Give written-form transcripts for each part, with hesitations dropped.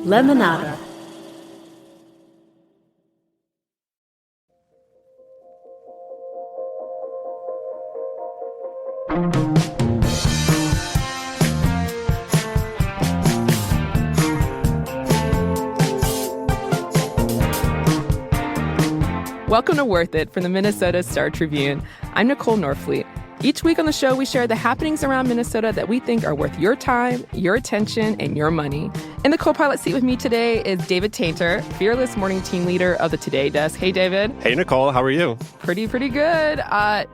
Lemonada. Welcome to Worth It from the Minnesota Star Tribune. I'm Nicole Norfleet. Each week on the show, we share the happenings around Minnesota that we think are worth your time, your attention, and your money. In the co-pilot seat with me today is David Tainter, fearless morning team leader of the Today Desk. Hey, David. Hey, Nicole. How are you? Pretty good.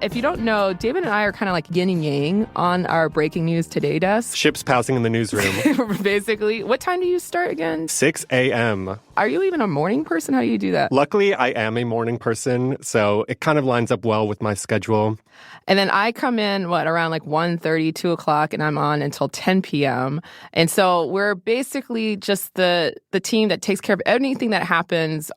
If you don't know, David and I are kind of like yin and yang on our breaking news Today Desk. Ships passing in the newsroom. Basically. What time do you start again? 6 a.m. Are you even a morning person? How do you do that? Luckily, I am a morning person, so it kind of lines up well with my schedule. And then I come in, around like 1:30, 2 o'clock, and I'm on until 10 p.m. And so we're basically just the team that takes care of anything that happens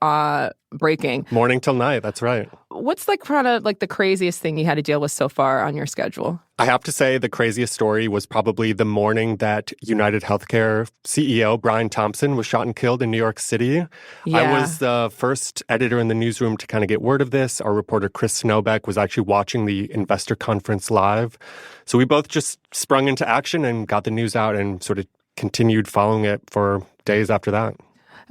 breaking. Morning till night, that's right. What's like kind of like the craziest thing you had to deal with so far on your schedule? I have to say the craziest story was probably the morning that United Healthcare CEO Brian Thompson was shot and killed in New York City. Yeah. I was the first editor in the newsroom to kind of get word of this. Our reporter Chris Snowbeck was actually watching the investor conference live. So we both just sprung into action and got the news out and sort of continued following it for days after that.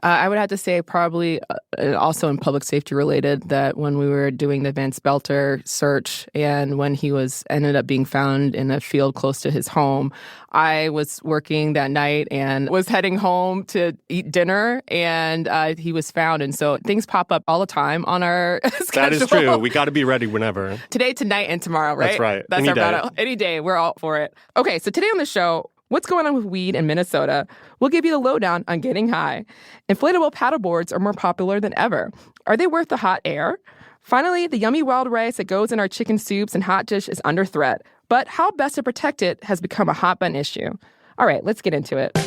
I would have to say probably also in public safety related that when we were doing the Vance Belter search and when he ended up being found in a field close to his home, I was working that night and was heading home to eat dinner and he was found. And so things pop up all the time on our schedule. That is true. We got to be ready whenever. Today, tonight, and tomorrow, right? That's right. That's Any our day. battle. Any day. We're all for it. Okay, so today on the show, what's going on with weed in Minnesota? We'll give you the lowdown on getting high. Inflatable paddleboards are more popular than ever. Are they worth the hot air? Finally, the yummy wild rice that goes in our chicken soups and hot dish is under threat. But how best to protect it has become a hot button issue. All right, let's get into it.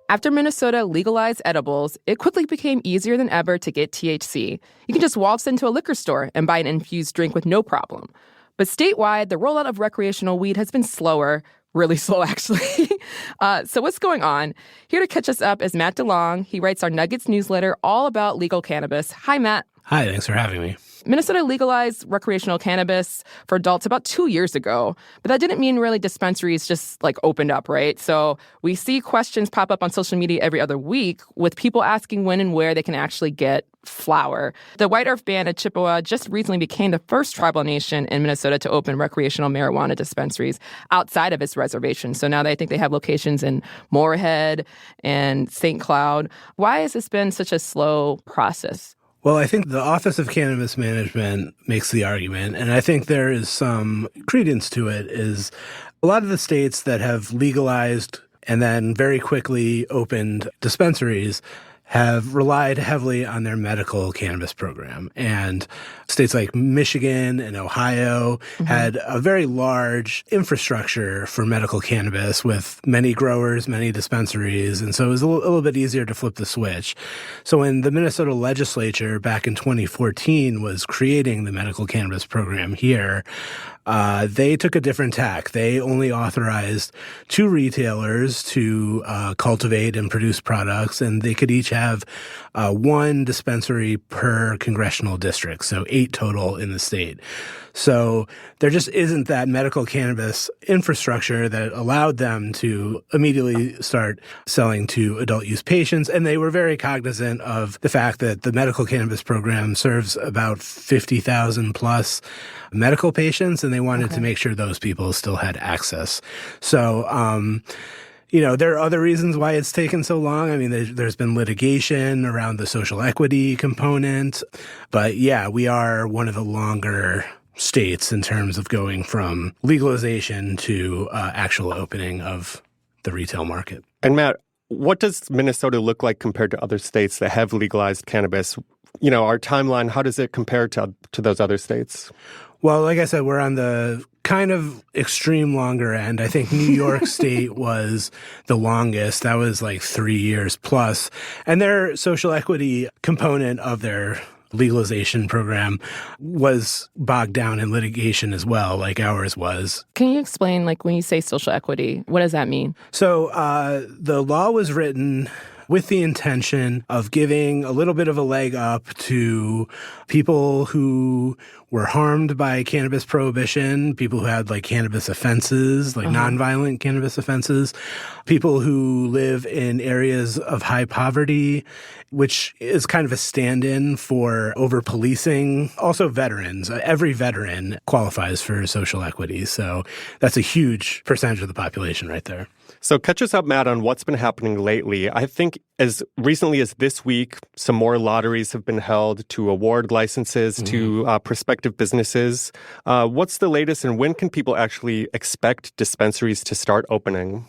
After Minnesota legalized edibles, it quickly became easier than ever to get THC. You can just waltz into a liquor store and buy an infused drink with no problem. But statewide, the rollout of recreational weed has been slower, really slow, actually. So what's going on? Here to catch us up is Matt DeLong. He writes our Nuggets newsletter all about legal cannabis. Hi, Matt. Hi, thanks for having me. Minnesota legalized recreational cannabis for adults about 2 years ago, but that didn't mean really dispensaries just opened up, right? So we see questions pop up on social media every other week with people asking when and where they can actually get flower. The White Earth Band at Chippewa just recently became the first tribal nation in Minnesota to open recreational marijuana dispensaries outside of its reservation. So now I think they have locations in Moorhead and St. Cloud. Why has this been such a slow process? Well, I think the Office of Cannabis Management makes the argument, and I think there is some credence to it, is a lot of the states that have legalized and then very quickly opened dispensaries have relied heavily on their medical cannabis program. And states like Michigan and Ohio had a very large infrastructure for medical cannabis with many growers, many dispensaries. And so it was a little bit easier to flip the switch. So when the Minnesota legislature back in 2014 was creating the medical cannabis program here, they took a different tack. They only authorized 2 retailers to cultivate and produce products, and they could each have 1 dispensary per congressional district, so 8 total in the state. So there just isn't that medical cannabis infrastructure that allowed them to immediately start selling to adult use patients. And they were very cognizant of the fact that the medical cannabis program serves about 50,000 plus medical patients, and they wanted to make sure those people still had access. So, there are other reasons why it's taken so long. I mean, there's been litigation around the social equity component. But yeah, we are one of the longer states in terms of going from legalization to actual opening of the retail market. And Matt, what does Minnesota look like compared to other states that have legalized cannabis? Our timeline, how does it compare to those other states? Well, like I said, we're on the kind of extreme longer end. I think New York State was the longest. That was like 3 years plus. And their social equity component of their legalization program was bogged down in litigation as well, like ours was. Can you explain, like, when you say social equity, what does that mean? So the law was written with the intention of giving a little bit of a leg up to people who were harmed by cannabis prohibition, people who had like cannabis offenses, like nonviolent cannabis offenses, people who live in areas of high poverty, which is kind of a stand-in for over-policing. Also veterans. Every veteran qualifies for social equity. So that's a huge percentage of the population right there. So catch us up, Matt, on what's been happening lately. I think as recently as this week, some more lotteries have been held to award licenses to prospective businesses. What's the latest, and when can people actually expect dispensaries to start opening?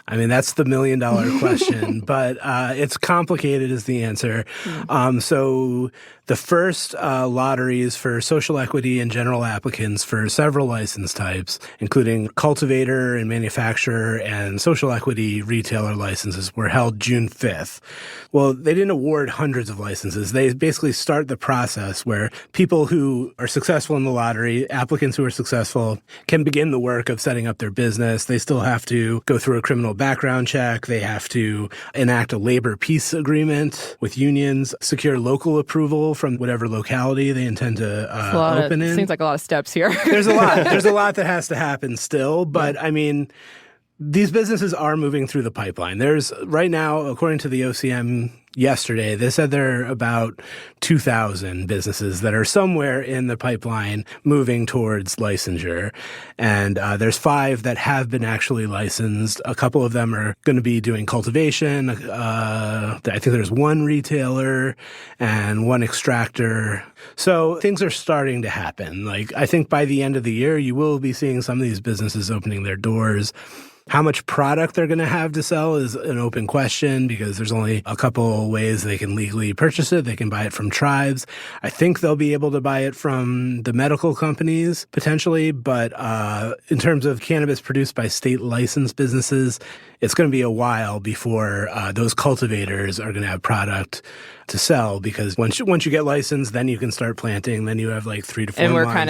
I mean, that's the $1 million question, but it's complicated is the answer. So the first lotteries for social equity and general applicants for several license types, including cultivator and manufacturer and social equity retailer licenses, were held June 5th. Well, they didn't award hundreds of licenses. They basically start the process where people who are successful in the lottery, applicants who are successful, can begin the work of setting up their business. They still have to go through a criminal background check. They have to enact a labor peace agreement with unions, secure local approval from whatever locality they intend to open in. Seems like a lot of steps here. There's a lot. There's a lot that has to happen still. But I mean, these businesses are moving through the pipeline. There's right now, according to the OCM yesterday, they said there are about 2,000 businesses that are somewhere in the pipeline moving towards licensure. And there's 5 that have been actually licensed. A couple of them are going to be doing cultivation. I think there's 1 retailer and 1 extractor. So things are starting to happen. Like, I think by the end of the year, you will be seeing some of these businesses opening their doors. How much product they're going to have to sell is an open question because there's only a couple ways they can legally purchase it. They can buy it from tribes. I think they'll be able to buy it from the medical companies potentially, but in terms of cannabis produced by state licensed businesses, it's going to be a while before those cultivators are going to have product to sell, because once you get licensed, then you can start planting. Then you have like 3 to 4 months. And we're kind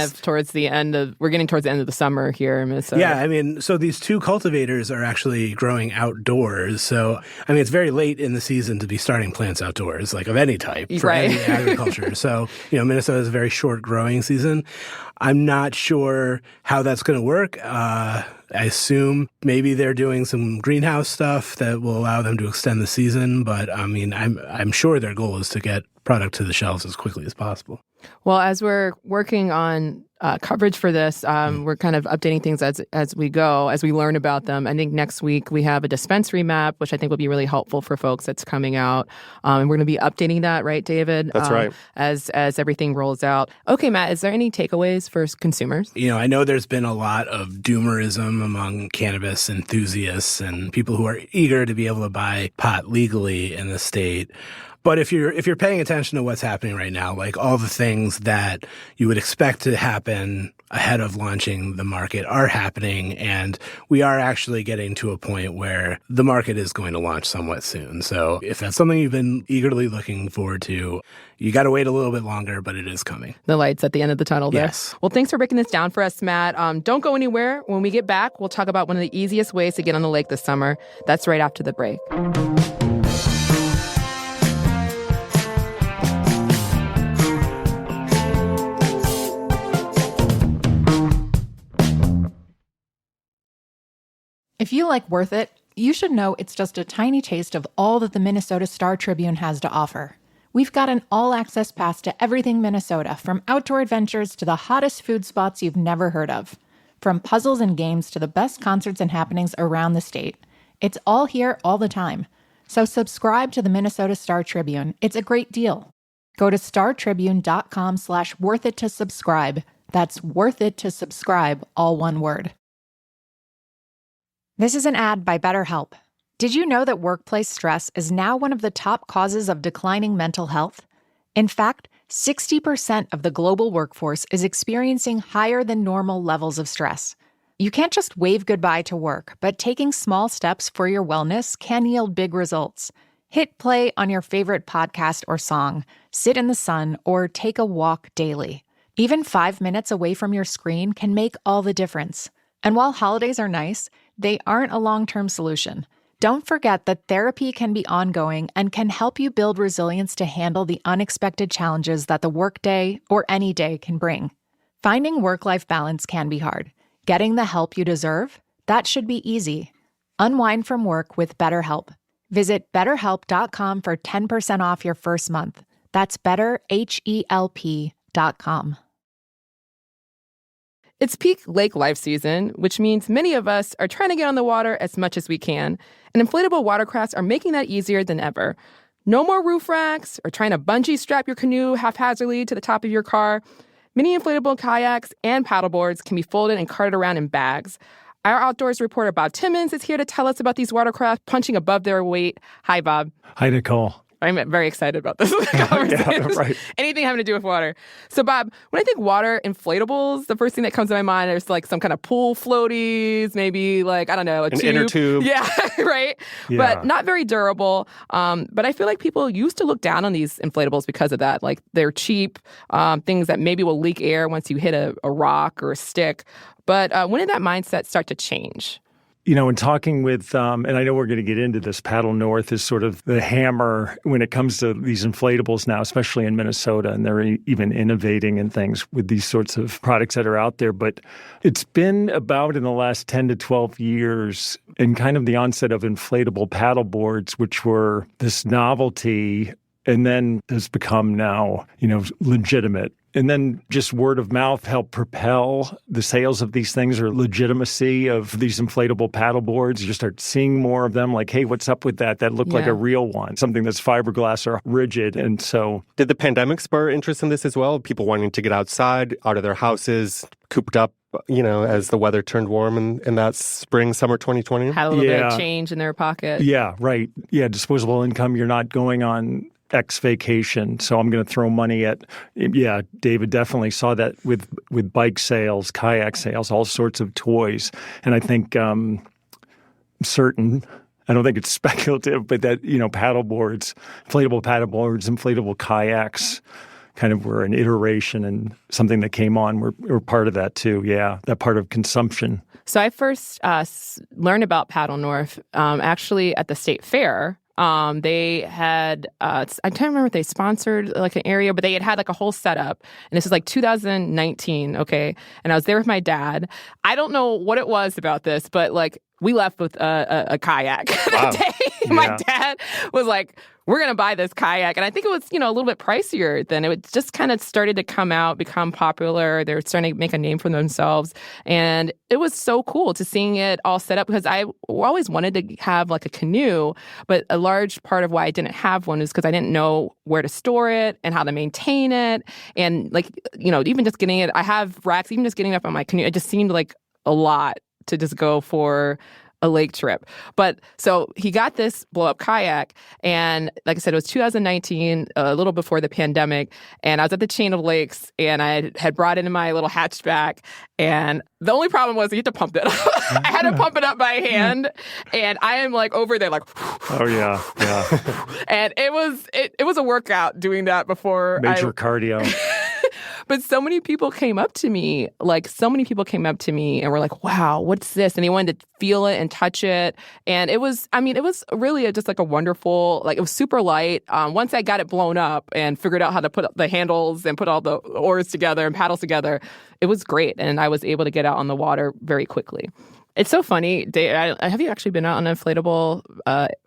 of we're getting towards the end of the summer here in Minnesota. Yeah, I mean, so these 2 cultivators are actually growing outdoors. So, I mean, it's very late in the season to be starting plants outdoors, like of any type for any agriculture. So, Minnesota has a very short growing season. I'm not sure how that's going to work. I assume maybe they're doing some greenhouse stuff that will allow them to extend the season. But I mean, I'm sure their goal is to get product to the shelves as quickly as possible. Well, as we're working on coverage for this, we're kind of updating things as we go, as we learn about them. I think next week we have a dispensary map, which I think will be really helpful for folks that's coming out. And we're going to be updating that, right, David? That's right. As everything rolls out. Okay, Matt, is there any takeaways for consumers? I know there's been a lot of doomerism among cannabis enthusiasts and people who are eager to be able to buy pot legally in the state. But if you're paying attention to what's happening right now, like all the things that you would expect to happen ahead of launching the market are happening, and we are actually getting to a point where the market is going to launch somewhat soon. So if that's something you've been eagerly looking forward to, you got to wait a little bit longer, but it is coming. The light's at the end of the tunnel there. Yes. Well, thanks for breaking this down for us, Matt. Don't go anywhere. When we get back, we'll talk about one of the easiest ways to get on the lake this summer. That's right after the break. If you like Worth It, you should know it's just a tiny taste of all that the Minnesota Star Tribune has to offer. We've got an all-access pass to everything Minnesota, from outdoor adventures to the hottest food spots you've never heard of. From puzzles and games to the best concerts and happenings around the state. It's all here all the time. So subscribe to the Minnesota Star Tribune. It's a great deal. Go to startribune.com/worthit to subscribe. That's worth it to subscribe, all one word. This is an ad by BetterHelp. Did you know that workplace stress is now one of the top causes of declining mental health? In fact, 60% of the global workforce is experiencing higher than normal levels of stress. You can't just wave goodbye to work, but taking small steps for your wellness can yield big results. Hit play on your favorite podcast or song. sit in the sun, or take a walk daily. Even 5 minutes away from your screen can make all the difference. And while holidays are nice, they aren't a long-term solution. Don't forget that therapy can be ongoing and can help you build resilience to handle the unexpected challenges that the workday or any day can bring. Finding work-life balance can be hard. Getting the help you deserve? That should be easy. Unwind from work with BetterHelp. Visit BetterHelp.com for 10% off your first month. That's BetterHelp.com. It's peak lake life season, which means many of us are trying to get on the water as much as we can, and inflatable watercrafts are making that easier than ever. No more roof racks or trying to bungee strap your canoe haphazardly to the top of your car. Many inflatable kayaks and paddleboards can be folded and carted around in bags. Our outdoors reporter Bob Timmons is here to tell us about these watercraft punching above their weight. Hi, Bob. Hi, Nicole. I'm very excited about this conversation. Yeah, right. Anything having to do with water. So, Bob, when I think water inflatables, the first thing that comes to my mind is like some kind of pool floaties, maybe like, I don't know, An inner tube. Yeah, right? Yeah. But not very durable. But I feel like people used to look down on these inflatables because of that. Like they're cheap, things that maybe will leak air once you hit a rock or a stick. But when did that mindset start to change? You know, in talking with, and I know we're going to get into this, Paddle North is sort of the hammer when it comes to these inflatables now, especially in Minnesota, and they're even innovating in things with these sorts of products that are out there. But it's been about in the last 10 to 12 years, and kind of the onset of inflatable paddleboards, which were this novelty, and then has become now, legitimate. And then just word of mouth helped propel the sales of these things or legitimacy of these inflatable paddleboards. You start seeing more of them like, hey, what's up with that? That looked like a real one, something that's fiberglass or rigid. And so... Did the pandemic spur interest in this as well? People wanting to get outside, out of their houses, cooped up, as the weather turned warm in that spring, summer 2020? Had a little bit of change in their pocket. Yeah, right. Yeah, disposable income. You're not going on X vacation, so I'm going to throw money at, David definitely saw that with bike sales, kayak sales, all sorts of toys. And I think I don't think it's speculative, but that, paddleboards, inflatable kayaks kind of were an iteration and something that came on. We're part of that too, that part of consumption. So I first learned about Paddle North actually at the state fair. They had, I can't remember if they sponsored like an area, but they had like a whole setup. And this is like 2019, okay? And I was there with my dad. I don't know what it was about this, but like we left with a kayak that day. My dad was like, we're going to buy this kayak. And I think it was, a little bit pricier than it just kind of started to come out, become popular. They were starting to make a name for themselves. And it was so cool to seeing it all set up because I always wanted to have like a canoe. But a large part of why I didn't have one is because I didn't know where to store it and how to maintain it. And like, even just getting it, I have racks, even just getting it up on my canoe, it just seemed like a lot to just go for a lake trip. But so he got this blow-up kayak, and like I said, it was 2019, a little before the pandemic, and I was at the Chain of Lakes, and I had brought it in my little hatchback, and the only problem was you had to pump it up. I had to pump it up by hand, and I am like over there like, oh yeah. And it was a workout doing that before. Major cardio. But so many people came up to me and were like, wow, what's this? And they wanted to feel it and touch it. And it was really just like a wonderful, like it was super light. Once I got it blown up and figured out how to put the handles and put all the oars together and paddles together, it was great. And I was able to get out on the water very quickly. It's so funny. Dave, have you actually been out on an inflatable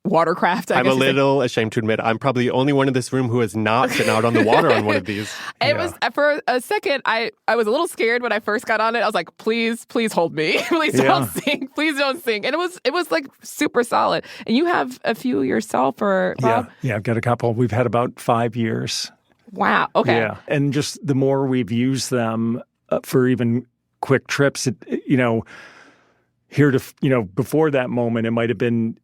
watercraft? I'm a little ashamed to admit I'm probably the only one in this room who has not been out on the water on one of these. It was, for a second, I was a little scared when I first got on it. I was like, please hold me. Please don't sink. Please don't sink. And it was like super solid. And you have a few yourself, or Bob? Yeah, I've got a couple. We've had about 5 years. Wow. Okay. Yeah. And just the more we've used them for even quick trips, before that moment, it might have been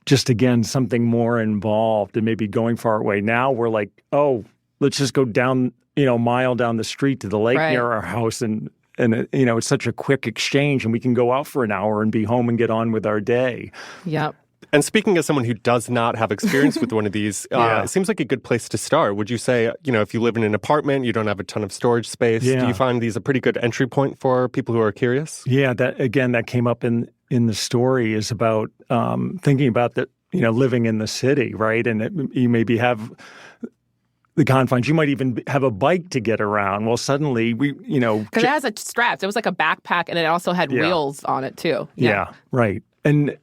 just, again, something more involved and maybe going far away. Now we're like, oh, let's just go down, a mile down the street to the lake near our house. And it's such a quick exchange, and we can go out for an hour and be home and get on with our day. Yep. And speaking as someone who does not have experience with one of these, it seems like a good place to start. Would you say, if you live in an apartment, you don't have a ton of storage space, do you find these a pretty good entry point for people who are curious? Yeah, that came up in the story is about thinking about that, living in the city, right? And you maybe have the confines. You might even have a bike to get around. Well, suddenly because it has straps. It was like a backpack, and it also had wheels on it too. Yeah, right. And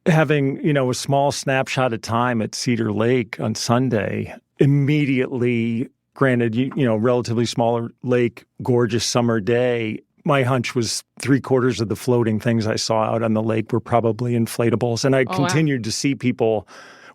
having, a small snapshot of time at Cedar Lake on Sunday, immediately, granted, relatively smaller lake, gorgeous summer day, my hunch was 3/4 of the floating things I saw out on the lake were probably inflatables. And I continued to see people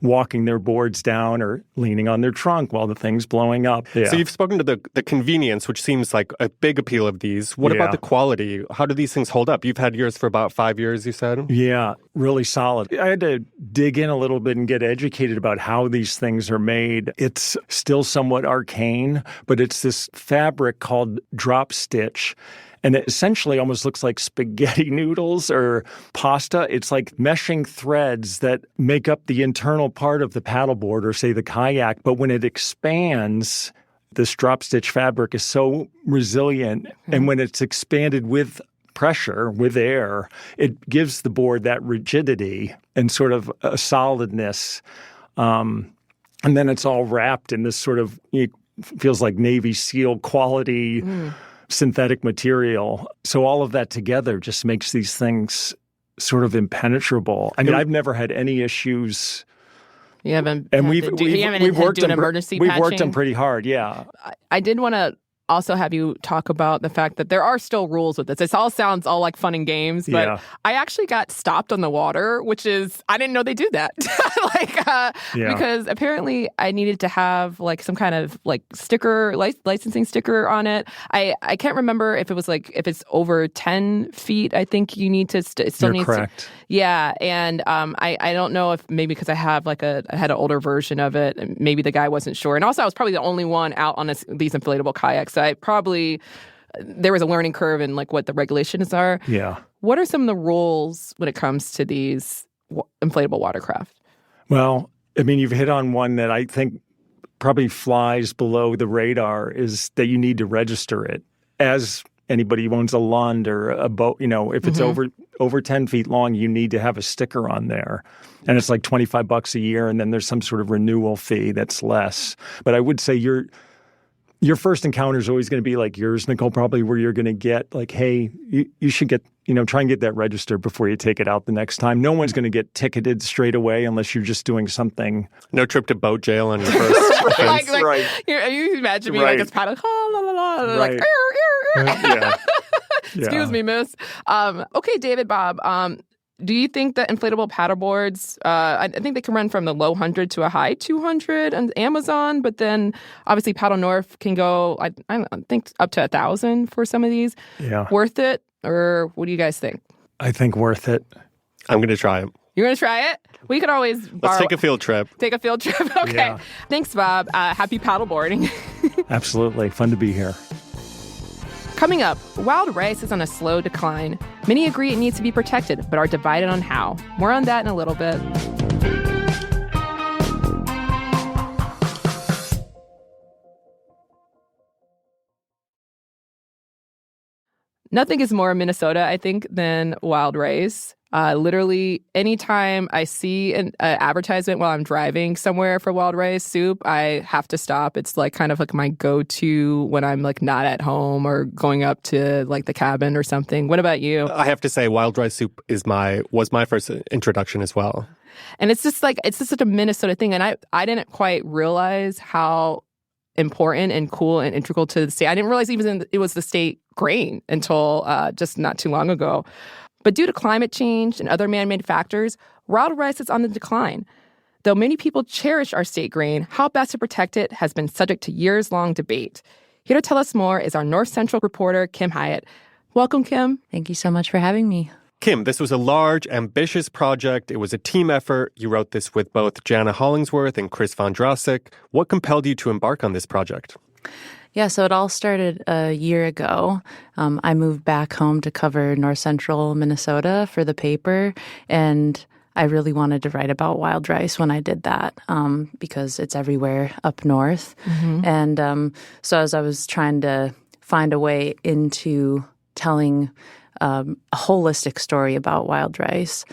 walking their boards down or leaning on their trunk while the thing's blowing up. Yeah. So you've spoken to the convenience, which seems like a big appeal of these. What about the quality? How do these things hold up? You've had yours for about 5 years, you said? Yeah, really solid. I had to dig in a little bit and get educated about how these things are made. It's still somewhat arcane, but it's this fabric called drop stitch. And it essentially almost looks like spaghetti noodles or pasta. It's like meshing threads that make up the internal part of the paddleboard or, say, the kayak. But when it expands, this drop stitch fabric is so resilient. And when it's expanded with pressure, with air, it gives the board that rigidity and sort of a solidness. And then it's all wrapped in this sort of, it feels like Navy SEAL quality synthetic material. So all of that together just makes these things sort of impenetrable. I mean, I've never had any issues. You haven't, and we've worked on emergency patching? We've worked them pretty hard, yeah. I did want to also have you talk about the fact that there are still rules with this. This all sounds all like fun and games, but I actually got stopped on the water, which is, I didn't know they do that. Because apparently I needed to have like some kind of like sticker, licensing sticker on it. I can't remember if it was like, if it's over 10 feet, I think you need to still need correct. To. Yeah. And I don't know if maybe because I have I had an older version of it, and maybe the guy wasn't sure. And also I was probably the only one out on these inflatable kayaks. So there was a learning curve in like what the regulations are. Yeah. What are some of the rules when it comes to these inflatable watercraft? Well, I mean, you've hit on one that I think probably flies below the radar is that you need to register it. As anybody who owns a Lund or a boat, if it's over 10 feet long, you need to have a sticker on there. And it's like $25 a year, and then there's some sort of renewal fee that's less. But I would say your first encounter is always going to be like yours, Nicole, probably where you're going to get like, hey, you should get, try and get that registered before you take it out the next time. No one's going to get ticketed straight away unless you're just doing something. No trip to boat jail on your first offense. Right. You imagine me like it's paddling, la la la, right. like, yeah. Excuse me, miss. Okay, David, Bob, do you think that inflatable paddleboards, I think they can run from the low 100 to a high 200 on Amazon, but then obviously Paddle North can go, I think, up to 1,000 for some of these. Yeah. Worth it? Or what do you guys think? I think worth it. I'm going to try it. You're going to try it? We could always borrow. Let's take a field trip. Take a field trip? Okay. Yeah. Thanks, Bob. Happy paddleboarding. Absolutely. Fun to be here. Coming up, wild rice is on a slow decline. Many agree it needs to be protected, but are divided on how. More on that in a little bit. Nothing is more Minnesota, I think, than wild rice. Literally, anytime I see an advertisement while I'm driving somewhere for wild rice soup, I have to stop. It's like kind of like my go-to when I'm like not at home or going up to like the cabin or something. What about you? I have to say, wild rice soup was my first introduction as well. And it's just such a Minnesota thing. And I didn't quite realize how important and cool and integral to the state. I didn't realize even it was the state grain until just not too long ago. But due to climate change and other man-made factors, wild rice is on the decline. Though many people cherish our state grain, how best to protect it has been subject to years-long debate. Here to tell us more is our North Central reporter, Kim Hyatt. Welcome, Kim. Thank you so much for having me. Kim, this was a large, ambitious project. It was a team effort. You wrote this with both Jana Hollingsworth and Chris Von Drossik. What compelled you to embark on this project? Yeah, so it all started a year ago. I moved back home to cover North Central Minnesota for the paper, and I really wanted to write about wild rice when I did that because it's everywhere up north. And so as I was trying to find a way into telling a holistic story about wild rice,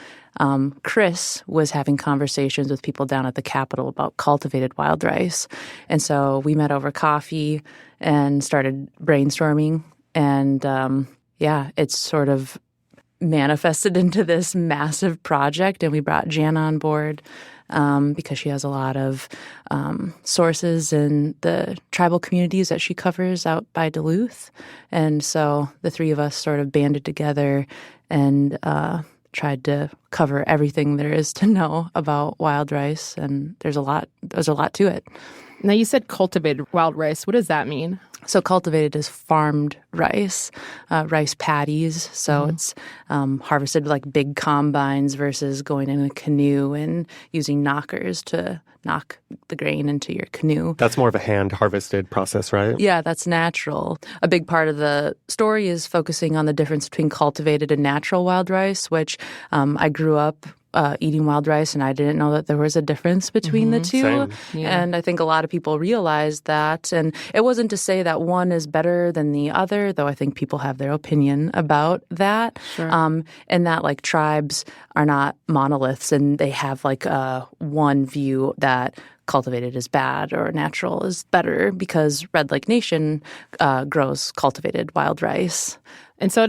Chris was having conversations with people down at the Capitol about cultivated wild rice. And so we met over coffee and started brainstorming. And it's sort of manifested into this massive project. And we brought Jana on board because she has a lot of sources in the tribal communities that she covers out by Duluth. And so the three of us sort of banded together and tried to cover everything there is to know about wild rice. And there's a lot to it. Now, you said cultivated wild rice. What does that mean? So cultivated is farmed rice, rice paddies. So it's harvested like big combines versus going in a canoe and using knockers to knock the grain into your canoe. That's more of a hand-harvested process, right? Yeah, that's natural. A big part of the story is focusing on the difference between cultivated and natural wild rice, which I grew up eating wild rice, and I didn't know that there was a difference between the two. Same. Yeah. And I think a lot of people realize that. And it wasn't to say that one is better than the other, though I think people have their opinion about that. Sure. And that like tribes are not monoliths, and they have like one view that cultivated is bad or natural is better, because Red Lake Nation grows cultivated wild rice. And so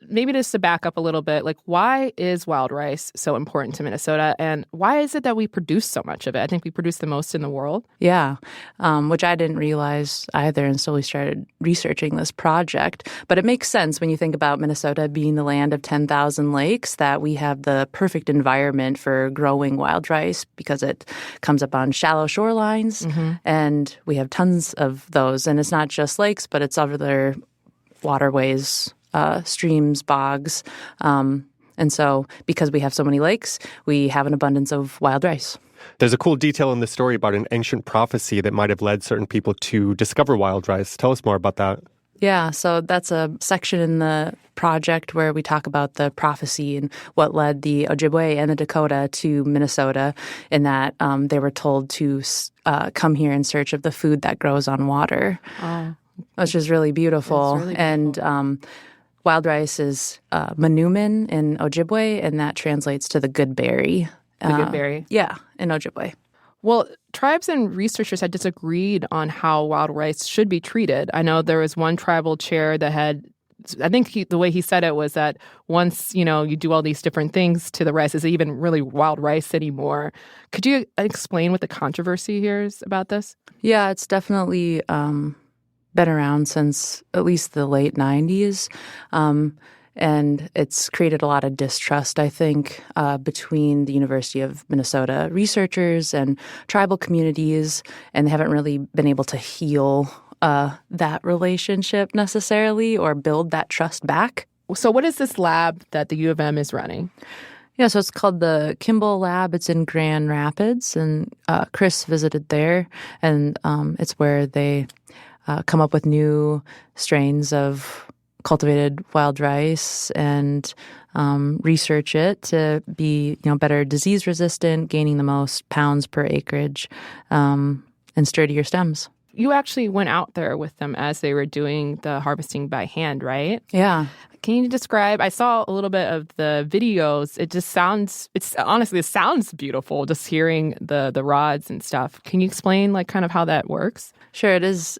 maybe just to back up a little bit, like, why is wild rice so important to Minnesota, and why is it that we produce so much of it? I think we produce the most in the world. Yeah, which I didn't realize either until we started researching this project. But it makes sense when you think about Minnesota being the land of 10,000 lakes, that we have the perfect environment for growing wild rice because it comes up on shallow shorelines, and we have tons of those. And it's not just lakes, but it's other waterways, streams, bogs. And so because we have so many lakes, we have an abundance of wild rice. There's a cool detail in the story about an ancient prophecy that might have led certain people to discover wild rice. Tell us more about that. Yeah, so that's a section in the project where we talk about the prophecy and what led the Ojibwe and the Dakota to Minnesota, in that they were told to come here in search of the food that grows on water. Oh. Which is really beautiful. It's really beautiful. And wild rice is manumin in Ojibwe, and that translates to the good berry. The good berry. Yeah, in Ojibwe. Well, tribes and researchers had disagreed on how wild rice should be treated. I know there was one tribal chair that had, I think the way he said it was that once, you do all these different things to the rice, is it even really wild rice anymore? Could you explain what the controversy here is about this? Yeah, it's definitely been around since at least the late 90s. And it's created a lot of distrust, I think, between the University of Minnesota researchers and tribal communities, and they haven't really been able to heal that relationship necessarily or build that trust back. So what is this lab that the U of M is running? Yeah, so it's called the Kimball Lab. It's in Grand Rapids, and Chris visited there, and it's where they come up with new strains of cultivated wild rice and research it to be, better disease resistant, gaining the most pounds per acreage, and sturdier stems. You actually went out there with them as they were doing the harvesting by hand, right? Yeah. Can you describe, I saw a little bit of the videos. It sounds beautiful just hearing the rods and stuff. Can you explain kind of how that works? Sure, it is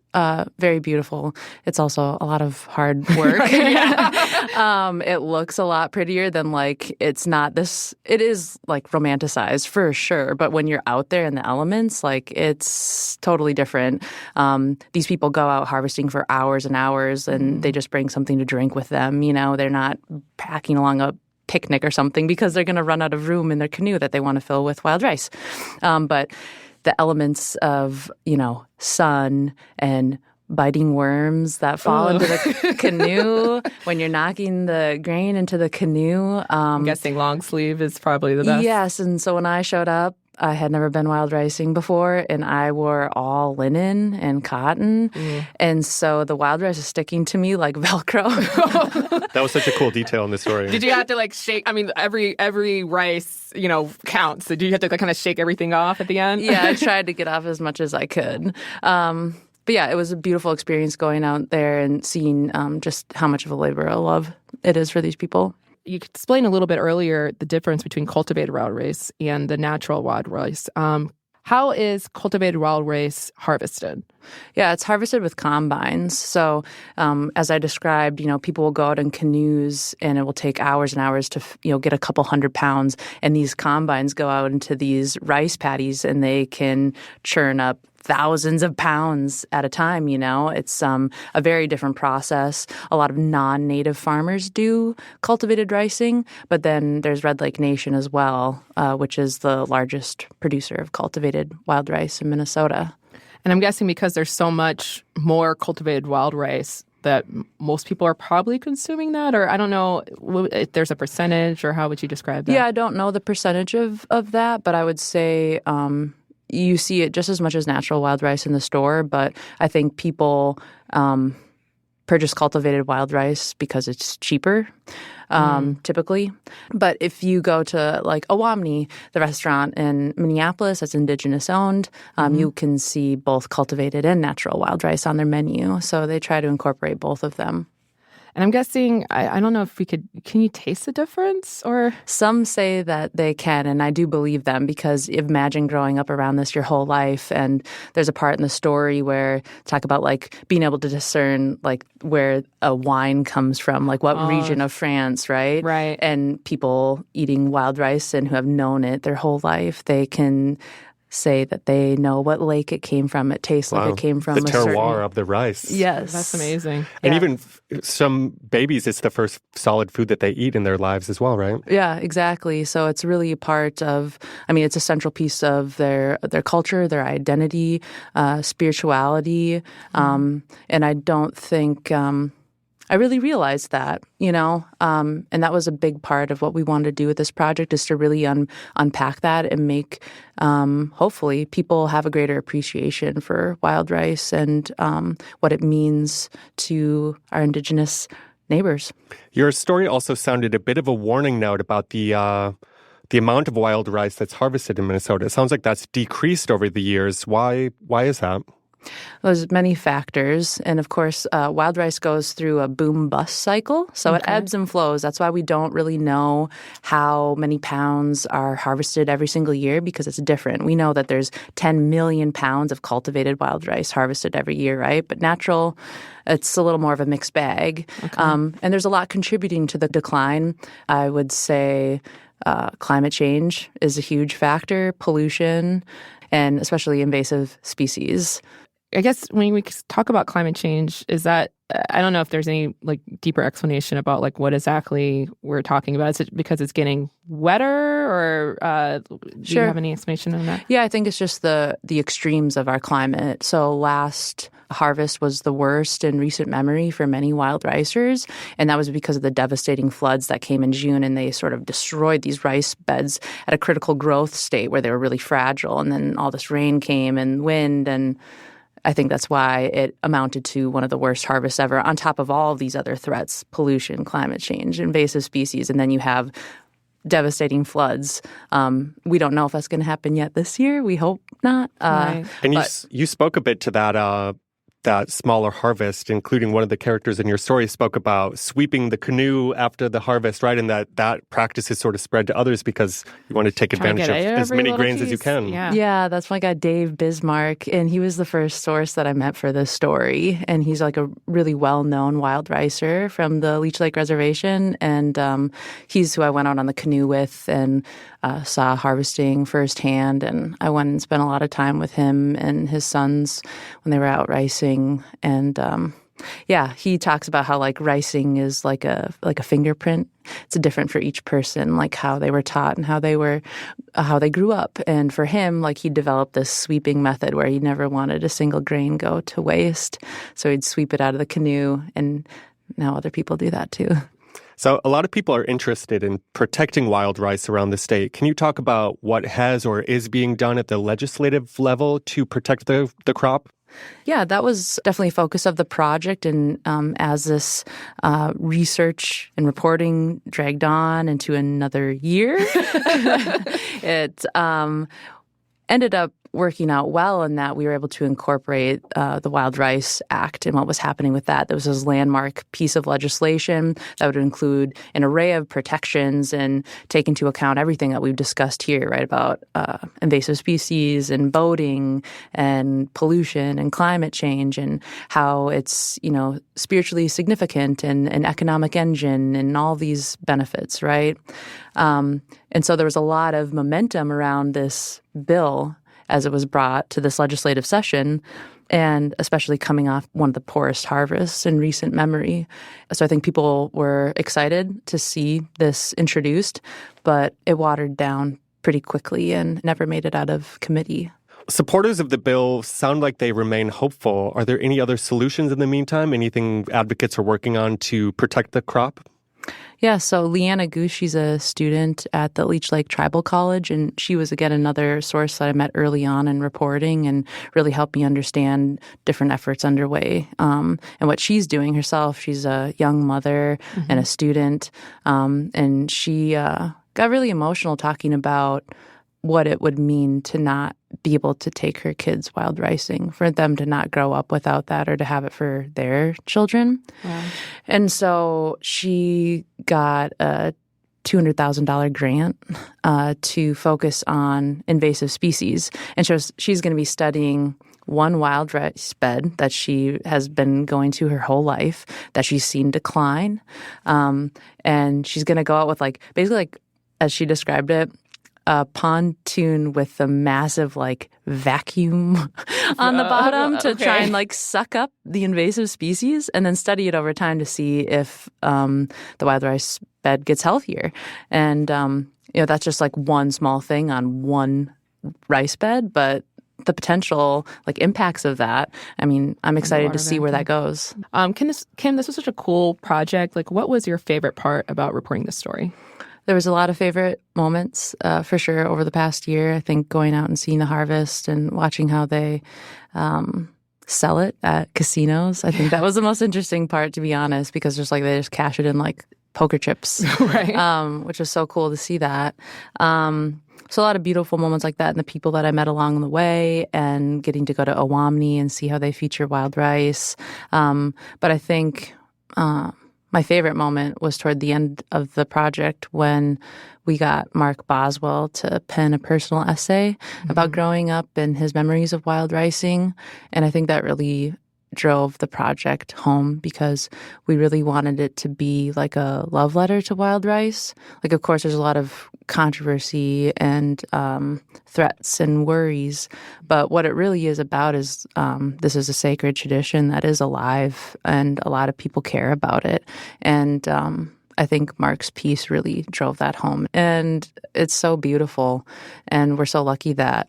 very beautiful. It's also a lot of hard work. It looks a lot prettier than it's not this. It is romanticized for sure, but when you're out there in the elements, it's totally different. These people go out harvesting for hours and hours, and they just bring something to drink with them. They're not packing along a picnic or something because they're going to run out of room in their canoe that they want to fill with wild rice. But the elements of, sun and biting worms that fall into the canoe when you're knocking the grain into the canoe. I'm guessing long sleeve is probably the best. Yes, and so when I showed up, I had never been wild ricing before, and I wore all linen and cotton. And so the wild rice is sticking to me like Velcro. That was such a cool detail in the story. Did you have to like shake? I mean, every rice, counts. So do you have to like kind of shake everything off at the end? Yeah, I tried to get off as much as I could. But yeah, it was a beautiful experience going out there and seeing just how much of a labor of love it is for these people. You explained a little bit earlier the difference between cultivated wild rice and the natural wild rice. How is cultivated wild rice harvested? Yeah, it's harvested with combines. So as I described, people will go out in canoes and it will take hours and hours to, get a couple 100 pounds. And these combines go out into these rice paddies and they can churn up thousands of pounds at a time, It's a very different process. A lot of non-native farmers do cultivated ricing, but then there's Red Lake Nation as well, which is the largest producer of cultivated wild rice in Minnesota. And I'm guessing because there's so much more cultivated wild rice that most people are probably consuming that, or I don't know if there's a percentage, or how would you describe that? Yeah, I don't know the percentage of that, but I would say you see it just as much as natural wild rice in the store, but I think people purchase cultivated wild rice because it's cheaper, typically. But if you go to like Owamni, the restaurant in Minneapolis that's Indigenous owned, you can see both cultivated and natural wild rice on their menu. So they try to incorporate both of them. And I'm guessing, I don't know if can you taste the difference? Or some say that they can, and I do believe them, because imagine growing up around this your whole life, and there's a part in the story where talk about like being able to discern like where a wine comes from, like what region of France, right? Right. And people eating wild rice and who have known it their whole life, they can say that they know what lake it came from. It tastes like it came from the a terroir of the rice. Yes. That's amazing. And even some babies, it's the first solid food that they eat in their lives as well, right? Yeah, exactly. So it's really a part of, it's a central piece of their culture, their identity, spirituality. And I don't think I really realized that, and that was a big part of what we wanted to do with this project, is to really unpack that and make, hopefully, people have a greater appreciation for wild rice and what it means to our Indigenous neighbors. Your story also sounded a bit of a warning note about the amount of wild rice that's harvested in Minnesota. It sounds like that's decreased over the years. Why is that? There's many factors. And of course, wild rice goes through a boom-bust cycle. So it ebbs and flows. That's why we don't really know how many pounds are harvested every single year, because it's different. We know that there's 10 million pounds of cultivated wild rice harvested every year, right? But natural, it's a little more of a mixed bag. And there's a lot contributing to the decline. I would say climate change is a huge factor, pollution, and especially invasive species. I guess when we talk about climate change, is that, I don't know if there's any like deeper explanation about like what exactly we're talking about. Is it because it's getting wetter, or do you have any explanation on that? Yeah, I think it's just the extremes of our climate. So last harvest was the worst in recent memory for many wild ricers, and that was because of the devastating floods that came in June, and they sort of destroyed these rice beds at a critical growth state where they were really fragile, and then all this rain came and wind, and I think that's why it amounted to one of the worst harvests ever, on top of all of these other threats: pollution, climate change, invasive species, and then you have devastating floods. We don't know if that's going to happen yet this year. We hope not. Right. And you spoke a bit to that smaller harvest, including one of the characters in your story spoke about sweeping the canoe after the harvest, right? And that practice is sort of spread to others because you want to take advantage of as many grains as you can. Yeah, that's my guy Dave Bismarck, and he was the first source that I met for this story. And he's like a really well-known wild ricer from the Leech Lake Reservation, and he's who I went out on the canoe with and saw harvesting firsthand. And I went and spent a lot of time with him and his sons when they were out ricing. And he talks about how like ricing is like a fingerprint. It's different for each person, like how they were taught and how they grew up. And for him, like he developed this sweeping method where he never wanted a single grain go to waste. So he'd sweep it out of the canoe, and now other people do that too. So a lot of people are interested in protecting wild rice around the state. Can you talk about what has or is being done at the legislative level to protect the crop? Yeah, that was definitely a focus of the project. And as this research and reporting dragged on into another year, it ended up working out well in that we were able to incorporate the Wild Rice Act and what was happening with that. There was this landmark piece of legislation that would include an array of protections and take into account everything that we've discussed here, right, about invasive species and boating and pollution and climate change and how it's, spiritually significant and an economic engine and all these benefits, right? And so there was a lot of momentum around this bill as it was brought to this legislative session, and especially coming off one of the poorest harvests in recent memory. So I think people were excited to see this introduced, but it watered down pretty quickly and never made it out of committee. Supporters of the bill sound like they remain hopeful. Are there any other solutions in the meantime? Anything advocates are working on to protect the crop? Yeah, so Leanna Goose, she's a student at the Leech Lake Tribal College, and she was, again, another source that I met early on in reporting and really helped me understand different efforts underway and what she's doing herself. She's a young mother and a student, and she got really emotional talking about what it would mean to not be able to take her kids wild ricing, for them to not grow up without that or to have it for their children. Wow. And so she got a $200,000 grant to focus on invasive species. And she's going to be studying one wild rice bed that she has been going to her whole life, that she's seen decline. And she's going to go out with basically as she described it, a pontoon with a massive vacuum on the bottom to try and suck up the invasive species and then study it over time to see if the wild rice bed gets healthier. And that's just one small thing on one rice bed, but the potential impacts of that, I'm excited to see where that goes. Kim, this was such a cool project. What was your favorite part about reporting this story? There was a lot of favorite moments, for sure, over the past year. I think going out and seeing the harvest and watching how they sell it at casinos. I think that was the most interesting part, to be honest, because they just cash it in poker chips, right? Which was so cool to see that. So a lot of beautiful moments like that and the people that I met along the way and getting to go to Owamni and see how they feature wild rice. But I think my favorite moment was toward the end of the project when we got Mark Boswell to pen a personal essay about growing up and his memories of wild ricing. And I think that really drove the project home because we really wanted it to be a love letter to wild rice. Of course, there's a lot of controversy and threats and worries, but what it really is about is this is a sacred tradition that is alive and a lot of people care about it. And I think Mark's piece really drove that home. And it's so beautiful, and we're so lucky that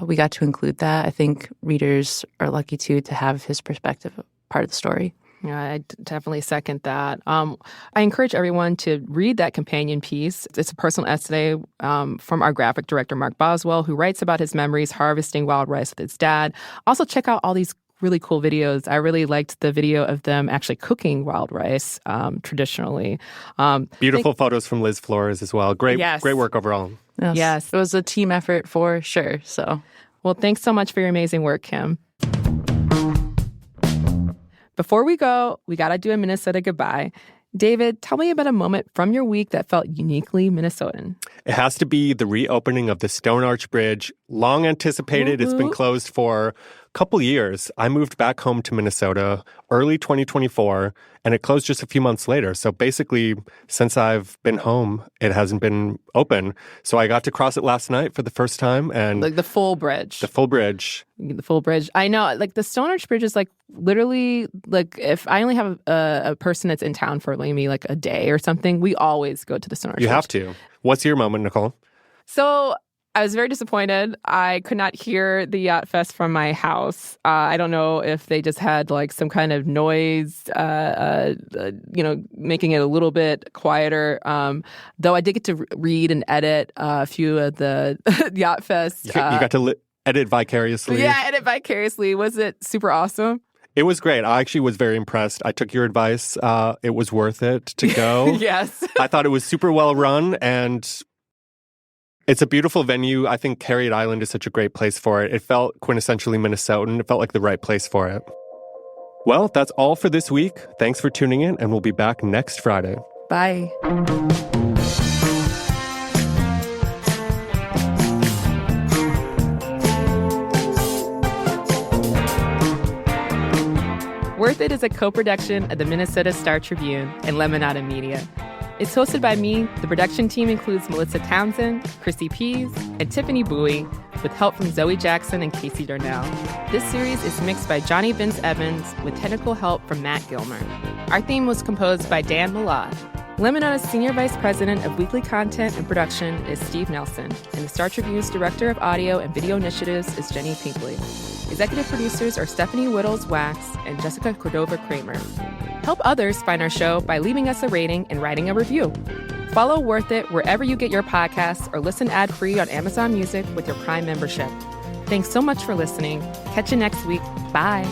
we got to include that. I think readers are lucky, too, to have his perspective part of the story. Yeah, I definitely second that. I encourage everyone to read that companion piece. It's a personal essay from our graphic director, Mark Boswell, who writes about his memories harvesting wild rice with his dad. Also, check out all these really cool videos. I really liked the video of them actually cooking wild rice traditionally. Beautiful photos from Liz Flores as well. Great work overall. Yes. It was a team effort for sure. So, well, thanks so much for your amazing work, Kim. Before we go, we got to do a Minnesota goodbye. David, tell me about a moment from your week that felt uniquely Minnesotan. It has to be the reopening of the Stone Arch Bridge. Long anticipated. It's been closed for a couple years. I moved back home to Minnesota early 2024, and it closed just a few months later. So basically, since I've been home, it hasn't been open. So I got to cross it last night for the first time. And the full bridge. The full bridge. The full bridge. I know, the Stone Arch Bridge is literally, if I only have a person that's in town for maybe a day or something, we always go to the Stone Arch Bridge. You have to. What's your moment, Nicole? So I was very disappointed. I could not hear the Yacht Fest from my house. I don't know if they just had like some kind of noise, making it a little bit quieter. Though I did get to read and edit a few of the Yacht Fest. You got to edit vicariously. Yeah, edit vicariously. Was it super awesome? It was great. I actually was very impressed. I took your advice. It was worth it to go. Yes. I thought it was super well run, and it's a beautiful venue. I think Harriet Island is such a great place for it. It felt quintessentially Minnesotan. It felt like the right place for it. Well, that's all for this week. Thanks for tuning in, and we'll be back next Friday. Bye. Worth It is a co-production of the Minnesota Star Tribune and Lemonada Media. It's hosted by me. The production team includes Melissa Townsend, Chrissy Pease, and Tiffany Bowie, with help from Zoe Jackson and Casey Darnell. This series is mixed by Johnny Vince Evans, with technical help from Matt Gilmer. Our theme was composed by Dan Malad. Lemonada's Senior Vice President of Weekly Content and Production is Steve Nelson, and the Star Tribune's Director of Audio and Video Initiatives is Jenny Pinkley. Executive producers are Stephanie Whittles-Wax and Jessica Cordova-Kramer. Help others find our show by leaving us a rating and writing a review. Follow Worth It wherever you get your podcasts or listen ad-free on Amazon Music with your Prime membership. Thanks so much for listening. Catch you next week. Bye.